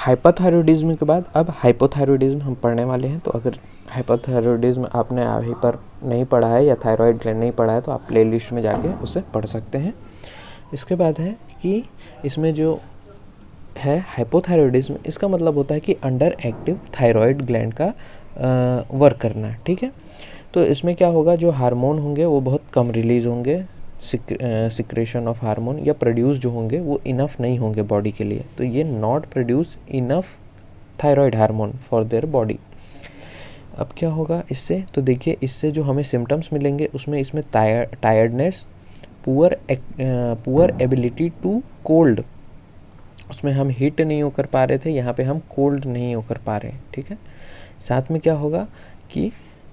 Hyperthyroidism के बाद अब हाइपोथायरॉयडिज्म हम पढ़ने वाले हैं। तो अगर हाइपरथायरॉयडिज्म आपने अभी पर नहीं पढ़ा है या थायराइड ग्लैंड नहीं पढ़ा है तो आप प्ले लिस्ट में जाके उसे पढ़ सकते हैं। इसके बाद है कि इसमें जो है हाइपोथायरॉयडिज्म, इसका मतलब होता है कि अंडर एक्टिव थायराइड ग्लैंड का वर्क करना, ठीक है। तो इसमें क्या होगा, जो हार्मोन होंगे वो बहुत कम रिलीज होंगे, सिक्रेशन ऑफ हार्मोन या प्रोड्यूस जो होंगे वो इनफ नहीं होंगे बॉडी के लिए। तो ये not produce enough thyroid hormone for their body. अब क्या होगा इससे, तो देखिए इससे जो हमें सिम्टम्स मिलेंगे उसमें इसमें tiredness, poor ability to cold, उसमें हम हीट नहीं होकर पा रहे थे, यहाँ पे हम कोल्ड नहीं होकर पा रहे हैं, ठीक है। साथ में क्या होगा कि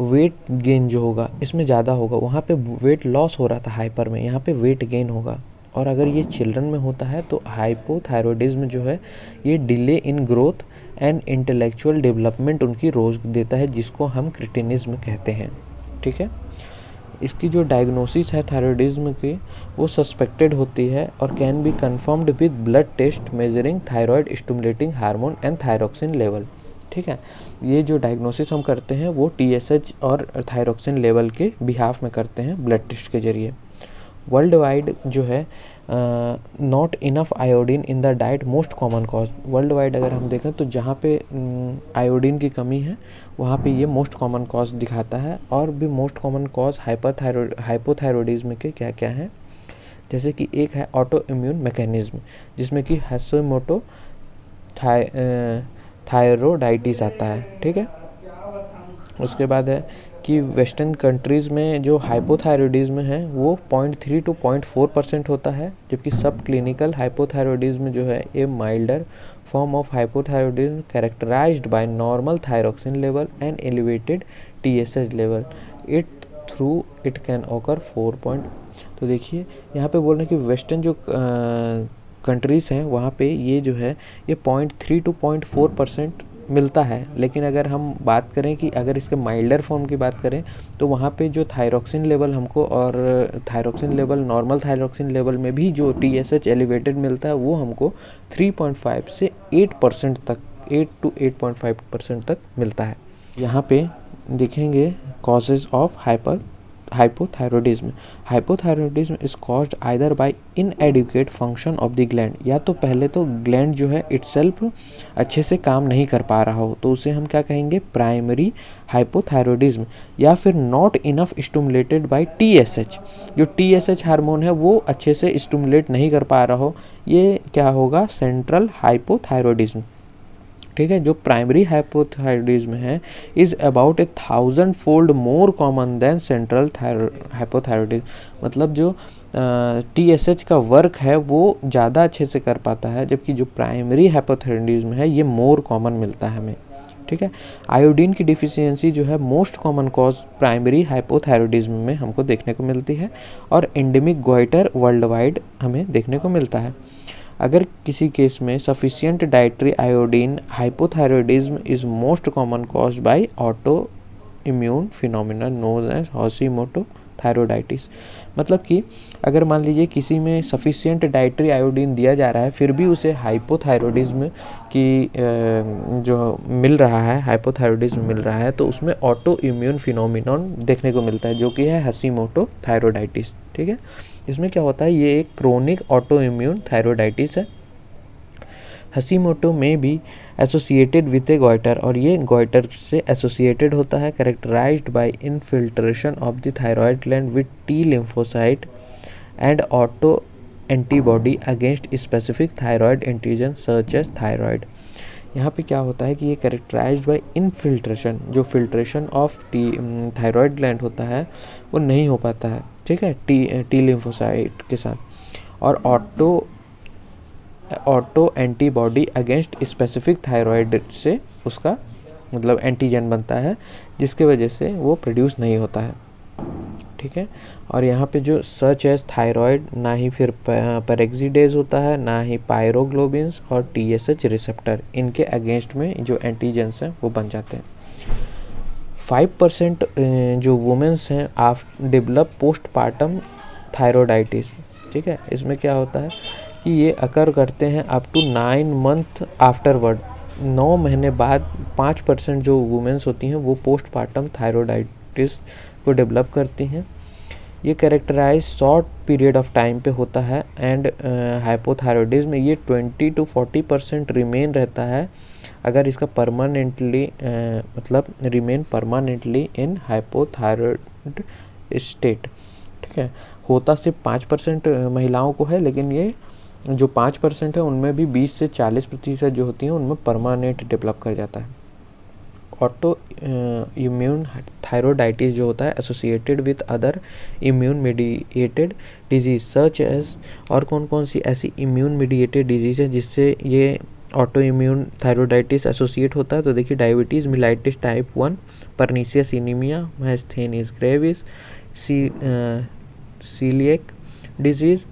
वेट गेन जो होगा इसमें ज़्यादा होगा, वहाँ पे वेट लॉस हो रहा था हाइपर में, यहाँ पे वेट गेन होगा। और अगर ये चिल्ड्रन में होता है तो हाइपोथायरॉयडिज्म जो है ये delay in growth and intellectual development उनकी रोक देता है, जिसको हम क्रिटिनिज्म कहते हैं, ठीक है। इसकी जो डायग्नोसिस है थायरॉयडिज्म की वो सस्पेक्टेड होती है और can be confirmed with blood test measuring thyroid stimulating hormone and thyroxine level, ठीक है। ये जो डायग्नोसिस हम करते हैं वो TSH और थायरोक्सिन लेवल के बिहाफ में करते हैं ब्लड टेस्ट के जरिए। वर्ल्ड वाइड जो है not enough iodine in the diet most common cause, world wide अगर हम देखें तो जहाँ पे आयोडीन की कमी है वहाँ पे ये मोस्ट कॉमन कॉज दिखाता है। और भी मोस्ट कॉमन कॉज हाइपोथायरॉयडिज्म के क्या क्या हैं, जैसे कि एक है ऑटो इम्यून मैकेनिज्म, जिसमें कि हाशिमोटो थायरोडाइटिस आता है, ठीक है। उसके बाद है कि वेस्टर्न कंट्रीज़ में जो हाइपोथायरॉयडिज्म है वो 0.3 to 0.4% होता है, जबकि सब क्लिनिकल हाइपोथायरॉयडिज्म जो है ये milder form of hypothyroidism characterised by normal thyroxine level and elevated TSH level it can occur 4. तो देखिए यहाँ पे बोल रहे हैं कि वेस्टर्न जो कंट्रीज़ हैं वहाँ पे ये जो है ये 0.3 to 0.4% मिलता है। लेकिन अगर हम बात करें कि अगर इसके माइल्डर फॉर्म की बात करें तो वहाँ पे जो थायरोक्सिन लेवल हमको और thyroxine level normal thyroxine level में भी जो TSH एलिवेटेड मिलता है वो हमको 3.5 से 8% तक 8 to 8.5% तक मिलता है। यहाँ पे देखेंगे causes of hypothyroidism. Hypothyroidism is caused either bye इनएडिक्वेट function of the gland, या तो पहले तो ग्लैंड जो है इटसेल्फ अच्छे से काम नहीं कर पा रहा हो तो उसे हम क्या कहेंगे, प्राइमरी हाइपोथायरॉयडिज्म, या फिर not enough stimulated by TSH, जो TSH हार्मोन है वो अच्छे से स्टिमुलेट नहीं कर पा रहा हो, ये क्या होगा, सेंट्रल हाइपोथायरॉयडिज्म, ठीक है। जो प्राइमरी हाइपोथायरॉयडिज्म है is about 1000-fold more common than central hypothyroidism, मतलब जो TSH का वर्क है वो ज़्यादा अच्छे से कर पाता है, जबकि जो प्राइमरी हाइपोथायरॉयडिज्म है ये मोर कॉमन मिलता है हमें, ठीक है। आयोडीन की डिफिशियंसी जो है most common cause primary hypothyroidism में हमको देखने को मिलती है और एंडेमिक गोइटर वर्ल्ड वाइड हमें देखने को मिलता है। अगर किसी केस में sufficient dietary iodine, hypothyroidism is most common cause by autoimmune phenomena known as Hashimoto thyroiditis, मतलब कि अगर मान लीजिए किसी में सफिशिएंट डाइटरी आयोडीन दिया जा रहा है फिर भी उसे हाइपोथायरॉयडिज्म की जो मिल रहा है, हाइपोथायरॉयडिज्म मिल रहा है, तो उसमें ऑटो इम्यून फिनोमिनॉन देखने को मिलता है जो कि है हाशिमोटो थायरोडाइटिस, ठीक है। इसमें क्या होता है, ये एक क्रोनिक ऑटो इम्यून थायरोडाइटिस है। हाशिमोटो में भी एसोसिएटेड विथ ए गॉइटर, और ये गॉइटर से एसोसिएटेड होता है, characterised by infiltration of the thyroid gland with T lymphocyte and autoantibody against specific thyroid antigen such as thyroid. यहाँ पे क्या होता है कि ये कैरेक्टराइज्ड बाय इनफिल्ट्रेशन, जो फिल्ट्रेशन ऑफ थायराइड ग्लैंड होता है वो नहीं हो पाता है, ठीक है, टी लिम्फोसाइट के साथ, और auto antibody against specific thyroid से उसका मतलब एंटीजन बनता है जिसके वजह से वो प्रोड्यूस नहीं होता है, ठीक है। और यहाँ पे जो सर्च एज थायराइड ना ही फिर पेरेक्सिडेज होता है, ना ही पायरोग्लोबिन्स और TSH रिसेप्टर, इनके अगेंस्ट में जो एंटीजन्स हैं वो बन जाते हैं। 5% जो वुमेन्स हैं आप डेवलप पोस्टपार्टम थायरोडाइटिस, ठीक है। इसमें क्या होता है कि ये अकर करते हैं अप टू 9 मंथ आफ्टरवर्ड। 9 महीने बाद 5% जो वुमेन्स होती हैं वो पोस्टपार्टम थायरोइडाइटिस को डेवलप करती हैं। ये characterise short period of time पे होता है एंड हाइपोथायरॉयडिज्म ये 20 to 40% रिमेन रहता है अगर इसका परमानेंटली मतलब रिमेन परमानेंटली इन हाइपोथायरॉयड स्टेट। ठीक है, होता सिर्फ 5% महिलाओं को है, लेकिन ये जो 5% है उनमें भी 20 से 40% जो होती हैं उनमें परमानेंट डेवलप कर जाता है। ऑटो इम्यून थायरोइडाइटिस जो होता है associated with other immune mediated disease such as, और कौन कौन सी ऐसी इम्यून मीडिएटेड डिजीज है जिससे ये ऑटो इम्यून थायरोइडाइटिस एसोसिएट होता है। तो देखिए, diabetes mellitus type 1, pernicious anaemia, myasthenia gravis, coeliac disease,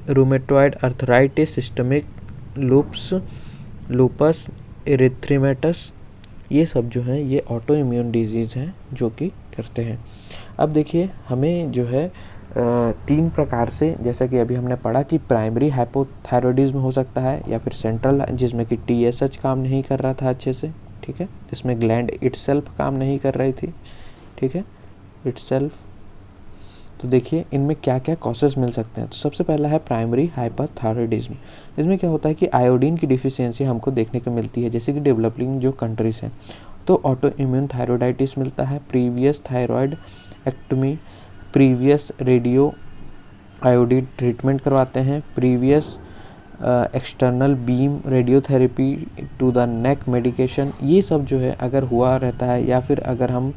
rheumatoid arthritis, systemic lupus erythematosus, ये सब जो हैं ये ऑटो इम्यून डिजीज़ हैं जो कि करते हैं। अब देखिए, हमें जो है 3 प्रकार से, जैसा कि अभी हमने पढ़ा कि प्राइमरी हाइपोथायरॉयडिज्म हो सकता है या फिर सेंट्रल, जिसमें कि TSH काम नहीं कर रहा था अच्छे से। ठीक है, इसमें ग्लैंड इटसेल्फ काम नहीं कर रही थी। ठीक है, इटसेल्फ। तो देखिए, इनमें क्या क्या कॉजेस मिल सकते हैं। तो सबसे पहला है प्राइमरी हाइपोथायरॉयडिज्म। इसमें क्या होता है कि आयोडीन की डिफिशियंसी हमको देखने को मिलती है, जैसे कि डेवलपिंग जो कंट्रीज हैं। तो ऑटो इम्यून थायरोइडाइटिस मिलता है, previous thyroidectomy, previous radio iodine treatment करवाते हैं, previous external beam radiotherapy to the neck medication, ये सब जो है अगर हुआ रहता है, या फिर अगर हम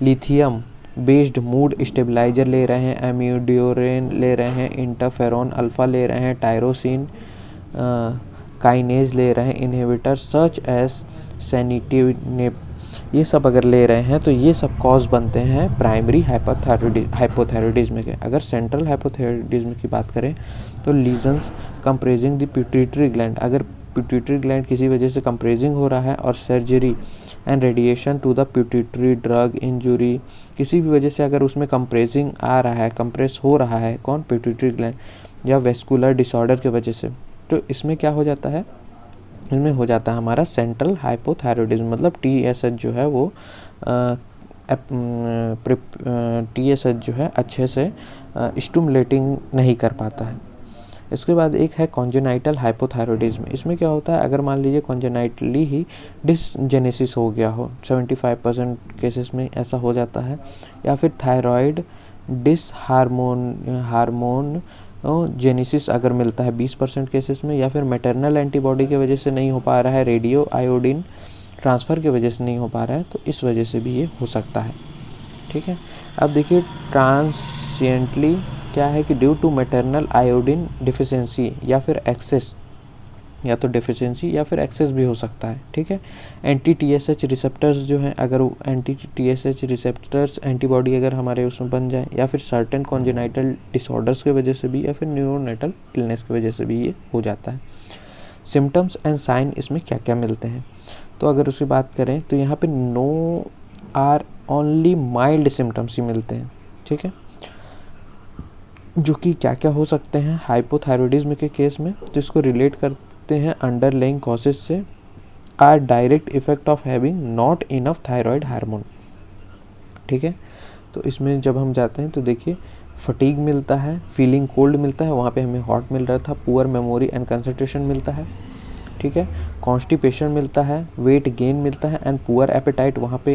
लिथियम बेस्ड मूड स्टेबलाइजर ले रहे हैं, एम्यूडियोरेन ले रहे हैं, इंटरफेरॉन अल्फ़ा ले रहे हैं, टायरोसिन काइनेज ले रहे हैं, इनहिबिटर सच एज सैनिटिनेप, ये सब अगर ले रहे हैं तो ये सब कॉज बनते हैं प्राइमरी हाइपोथायरॉयडिज्म के। अगर सेंट्रल हाइपोथायरॉयडिज्म की बात करें तो lesions compressing the pituitary gland, अगर पिट्यूटरी ग्लैंड किसी वजह से कंप्रेसिंग हो रहा है, और surgery and radiation to the pituitary, drug injury, किसी भी वजह से अगर उसमें कंप्रेसिंग आ रहा है, कंप्रेस हो रहा है कौन, पिट्यूटरी ग्लैंड, या वेस्कुलर डिसऑर्डर की वजह से, तो इसमें क्या हो जाता है, इनमें हो जाता है हमारा सेंट्रल हाइपोथायरॉयडिज्म। मतलब TSH जो है वो TSH जो है अच्छे से स्टिमुलेटिंग नहीं कर पाता है। इसके बाद एक है कॉन्जेनाइटल हाइपोथायरॉयडिज्म। इसमें क्या होता है, अगर मान लीजिए कॉन्जेनाइटली ही डिसजेनेसिस हो गया हो, 75% केसेस में ऐसा हो जाता है, या फिर थायराइड हार्मोन जेनेसिस अगर मिलता है 20% केसेस में, या फिर मैटरनल एंटीबॉडी की वजह से नहीं हो पा रहा है, रेडियो आयोडीन ट्रांसफ़र की वजह से नहीं हो पा रहा है, तो इस वजह से भी ये हो सकता है। ठीक है, अब देखिए ट्रांसिएंटली क्या है कि due to maternal iodine deficiency या फिर एक्सेस, या तो डिफिशियंसी या फिर एक्सेस भी हो सकता है। ठीक है, एंटी TSH रिसेप्टर्स जो हैं, अगर एंटी TSH रिसेप्टर्स एंटीबॉडी अगर हमारे उसमें बन जाए, या फिर सर्टेन कॉन्जेनाइटल डिसऑर्डर्स की वजह से भी, या फिर न्यूरोनेटल इलनेस की वजह से भी ये हो जाता है। सिम्टम्स एंड साइन इसमें क्या क्या मिलते हैं, तो अगर उसकी बात करें तो यहाँ पे no or only mild symptoms ही मिलते हैं। ठीक है, जो कि क्या क्या हो सकते हैं हाइपोथायरॉयडिज्म के केस में, तो इसको रिलेट करते हैं अंडरलाइंग कॉजेज से, or direct effect of having not enough thyroid hormone. ठीक है, तो इसमें जब हम जाते हैं तो देखिए फटीग मिलता है, फीलिंग कोल्ड मिलता है, वहाँ पे हमें हॉट मिल रहा था, पुअर मेमोरी एंड कंसंट्रेशन मिलता है। ठीक है, कॉन्स्टिपेशन मिलता है, वेट गेन मिलता है, एंड पुअर एपेटाइट, वहाँ पे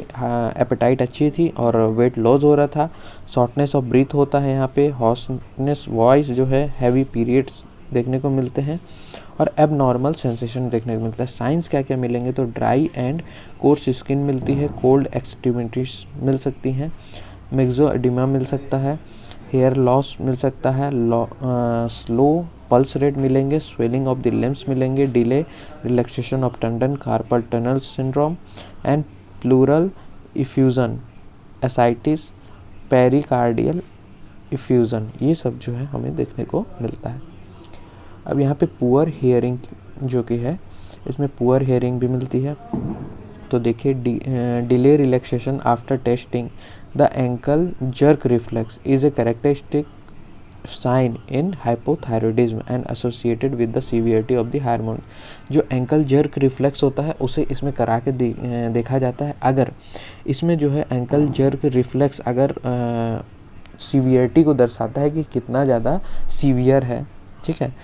एपेटाइट अच्छी थी और वेट लॉस हो रहा था, शॉर्टनेस ऑफ ब्रीथ होता है, यहाँ पे हॉर्सनेस वॉइस जो है, हैवी पीरियड्स देखने को मिलते हैं, और एबनॉर्मल सेंसेशन देखने को मिलता है। साइंस क्या क्या मिलेंगे, तो ड्राई एंड कोर्स स्किन मिलती है, कोल्ड एक्सट्रीमिटीज मिल सकती हैं, मेक्सोएडिमा मिल सकता है, हेयर लॉस मिल सकता है, स्लो पल्स रेट मिलेंगे, स्वेलिंग ऑफ द लिम्स मिलेंगे, delay relaxation of tendon, carpal tunnel syndrome and pleural effusion, ascites, pericardial effusion, ये सब जो है हमें देखने को मिलता है। अब यहाँ पे पुअर हियरिंग जो कि है, इसमें पुअर हियरिंग भी मिलती है। तो देखिए delay relaxation after testing the ankle jerk reflex is a characteristic sign in hypothyroidism and associated with the severity of the hormone. जो एंकल जर्क रिफ्लेक्स होता है उसे इसमें करा के देखा जाता है। अगर इसमें जो है एंकल जर्क रिफ्लेक्स अगर सीवियरिटी को दर्शाता है कि कितना ज़्यादा सीवियर है, ठीक है,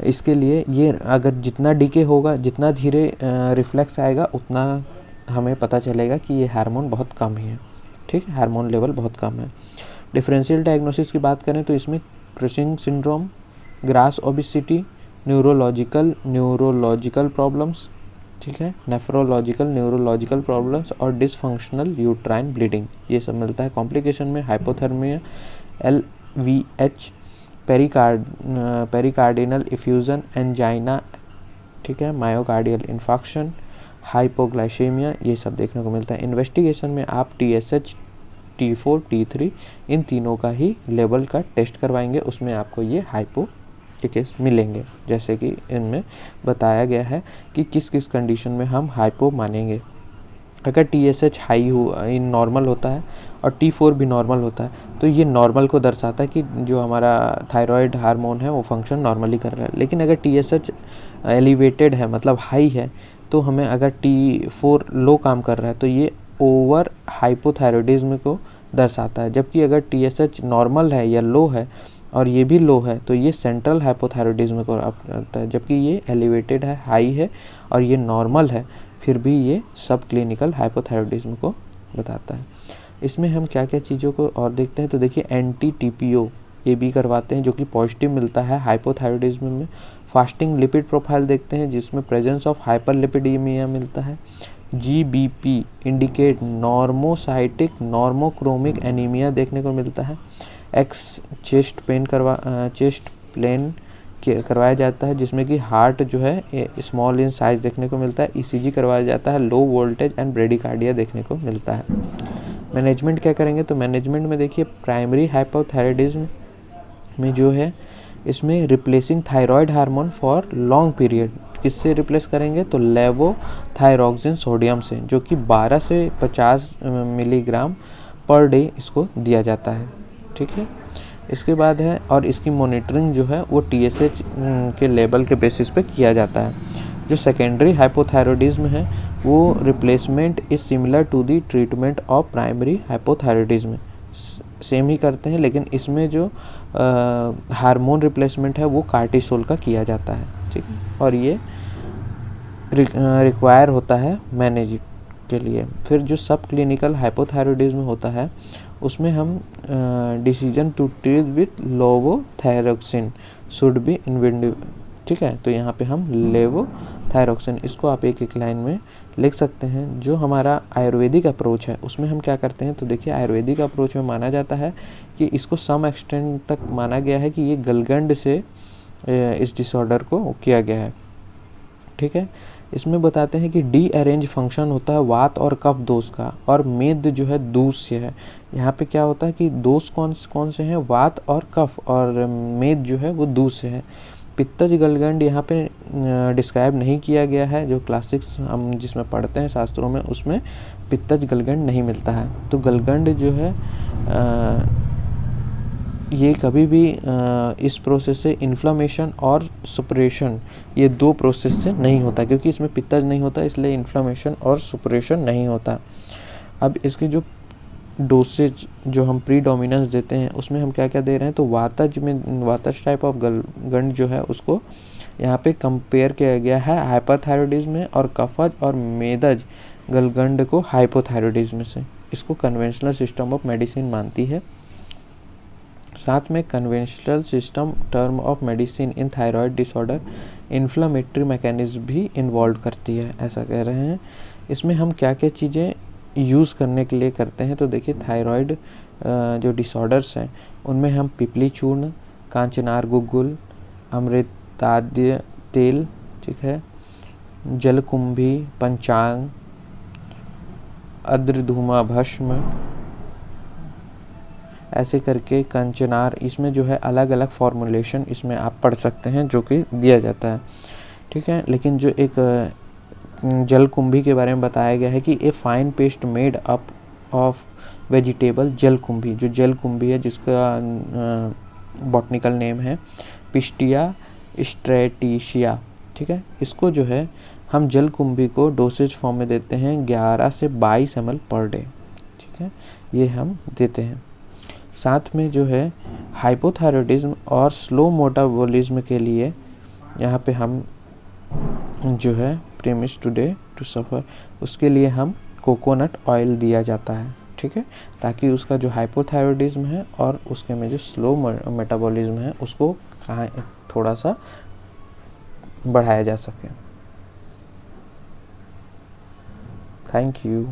इसके लिए ये अगर जितना डीके होगा, जितना धीरे रिफ्लेक्स आएगा, उतना हमें पता चलेगा कि ये हार्मोन बहुत कम है, ठीक है, हार्मोन लेवल बहुत कम है। डिफरेंशियल डायग्नोसिस की बात करें तो इसमें Cushing syndrome, gross obesity, neurological problems, ठीक है, नेफ्रोलॉजिकल न्यूरोलॉजिकल प्रॉब्लम्स और डिसफंक्शनल यूट्राइन ब्लीडिंग, ये सब मिलता है। कॉम्प्लिकेशन में hypothermia, LVH, pericardial effusion, angina, ठीक है, मायोकार्डियल इन्फाक्शन, हाइपोग्लाइसेमिया, ये सब देखने को मिलता है। इन्वेस्टिगेशन में आप TSH, T4, T3 इन तीनों का ही लेवल का टेस्ट करवाएंगे, उसमें आपको ये हाइपो के केस मिलेंगे, जैसे कि इनमें बताया गया है कि किस किस कंडीशन में हम हाइपो मानेंगे। अगर TSH हाई नॉर्मल होता है और T4 भी नॉर्मल होता है तो ये नॉर्मल को दर्शाता है कि जो हमारा थायराइड हार्मोन है वो फंक्शन नॉर्मली कर रहा है। लेकिन अगर TSH एलिवेटेड है, मतलब हाई है, तो हमें अगर T4 लो काम कर रहा है तो ये ओवर हाइपोथायरॉयडिज्म को दर्शाता है। जबकि अगर TSH नॉर्मल है या लो है और ये भी लो है तो ये सेंट्रल हाइपोथायरॉयडिज्म को करता है। जबकि ये एलिवेटेड है, हाई है और ये नॉर्मल है, फिर भी ये सब क्लिनिकल हाइपोथायरॉयडिज्म को बताता है। इसमें हम क्या क्या चीज़ों को और देखते हैं तो देखिए, NT-TPO ये भी करवाते हैं जो कि पॉजिटिव मिलता है हाइपोथायरॉयडिज्म में। फास्टिंग लिपिड प्रोफाइल देखते हैं जिसमें प्रेजेंस ऑफ हाइपरलिपिडीमिया मिलता है। GBP indicate normocytic normochromic anaemia देखने को मिलता है। चेस्ट प्लेन करवाया जाता है जिसमें कि हार्ट जो है स्मॉल इन साइज देखने को मिलता है। ECG करवाया जाता है। लो वोल्टेज एंड ब्रेडिकार्डिया देखने को मिलता है। मैनेजमेंट क्या करेंगे तो मैनेजमेंट में देखिए, प्राइमरी हाइपोथायरॉयडिज्म में जो है इसमें replacing thyroid hormone for long period, किससे रिप्लेस करेंगे तो लेवोथायरॉक्सिन सोडियम से, जो कि 12 से 50 मिलीग्राम पर डे इसको दिया जाता है, ठीक है। इसके बाद है, और इसकी मॉनिटरिंग जो है वो TSH के लेवल के बेसिस पे किया जाता है। जो सेकेंडरी हाइपोथायरॉयडिज्म है वो replacement is similar to the treatment of primary hypothyroidism, same ही करते हैं, लेकिन इसमें जो हार्मोन रिप्लेसमेंट है वो कार्टिसोल का किया जाता है, ठीक है, और ये रिक्वायर होता है मैनेज के लिए। फिर जो सब क्लिनिकल हाइपोथायरॉयडिज्म होता है उसमें हम decision to treat with levothyroxine should be inventive, ठीक है। तो यहाँ पे हम लेवोथायरॉक्सिन, इसको आप एक एक लाइन में लिख सकते हैं। जो हमारा आयुर्वेदिक अप्रोच है उसमें हम क्या करते हैं तो देखिए, आयुर्वेदिक अप्रोच में माना जाता है कि इसको सम एक्सटेंट तक माना गया है कि ये गलगंड से इस डिसऑर्डर को किया गया है, ठीक है। इसमें बताते हैं कि डी अरेंज फंक्शन होता है वात और कफ दोष का, और मेद जो है दूष्य है। यहाँ पे क्या होता है कि दोष कौन से हैं, वात और कफ, और मेद जो है वो दूष्य है। पित्तज गलगंड यहाँ पे डिस्क्राइब नहीं किया गया है। जो क्लासिक्स हम जिसमें पढ़ते हैं शास्त्रों में उसमें पित्तज गलगंड नहीं मिलता है। तो गलगंड जो है ये कभी भी इस प्रोसेस से इन्फ्लामेशन और सुपरेशन, ये दो प्रोसेस से नहीं होता, क्योंकि इसमें पित्तज नहीं होता इसलिए इन्फ्लामेशन और सुपरेशन नहीं होता। अब इसके जो डोसेज जो हम प्रीडोमिनेंस देते हैं उसमें हम क्या क्या दे रहे हैं तो वातज टाइप ऑफ गलगंड जो है उसको यहाँ पे कंपेयर किया गया है हाइपरथायरॉयडिज्म में, और कफज और मेदज गलगंड को हाइपोथायरॉयडिज्म से। इसको कन्वेंशनल सिस्टम ऑफ मेडिसिन मानती है। साथ में conventional system term of medicine in thyroid disorder inflammatory mechanism भी इन्वॉल्व करती है, ऐसा कह रहे हैं। इसमें हम क्या क्या चीज़ें यूज़ करने के लिए करते हैं तो देखिए, थायराइड जो डिसऑर्डर्स हैं उनमें हम पिपली चूर्ण, कांचनार गुग्गुल, अमृताद्य तेल, ठीक है, जलकुंभी, पंचांग, अद्रधूमा भस्म, ऐसे करके कंचनार, इसमें जो है अलग अलग फॉर्मुलेशन इसमें आप पढ़ सकते हैं जो कि दिया जाता है, ठीक है। लेकिन जो एक जलकुंभी के बारे में बताया गया है कि a fine paste made up of vegetable जलकुंभी, जो जलकुंभी है जिसका बॉटनिकल नेम है पिस्टिया स्ट्रेटिशिया, ठीक है। इसको जो है हम जलकुंभी को डोसेज फॉर्म में देते हैं 11 से 22 ml पर डे, ठीक है, ये हम देते हैं। साथ में जो है हाइपोथायरॉयडिज्म और स्लो मेटाबॉलिज्म के लिए यहाँ पे हम जो है प्रीमिस टुडे टू सफ़र, उसके लिए हम कोकोनट ऑयल दिया जाता है, ठीक है, ताकि उसका जो हाइपोथायरॉयडिज्म है और उसके में जो स्लो मेटाबॉलिज्म है उसको थोड़ा सा बढ़ाया जा सके। Thank you.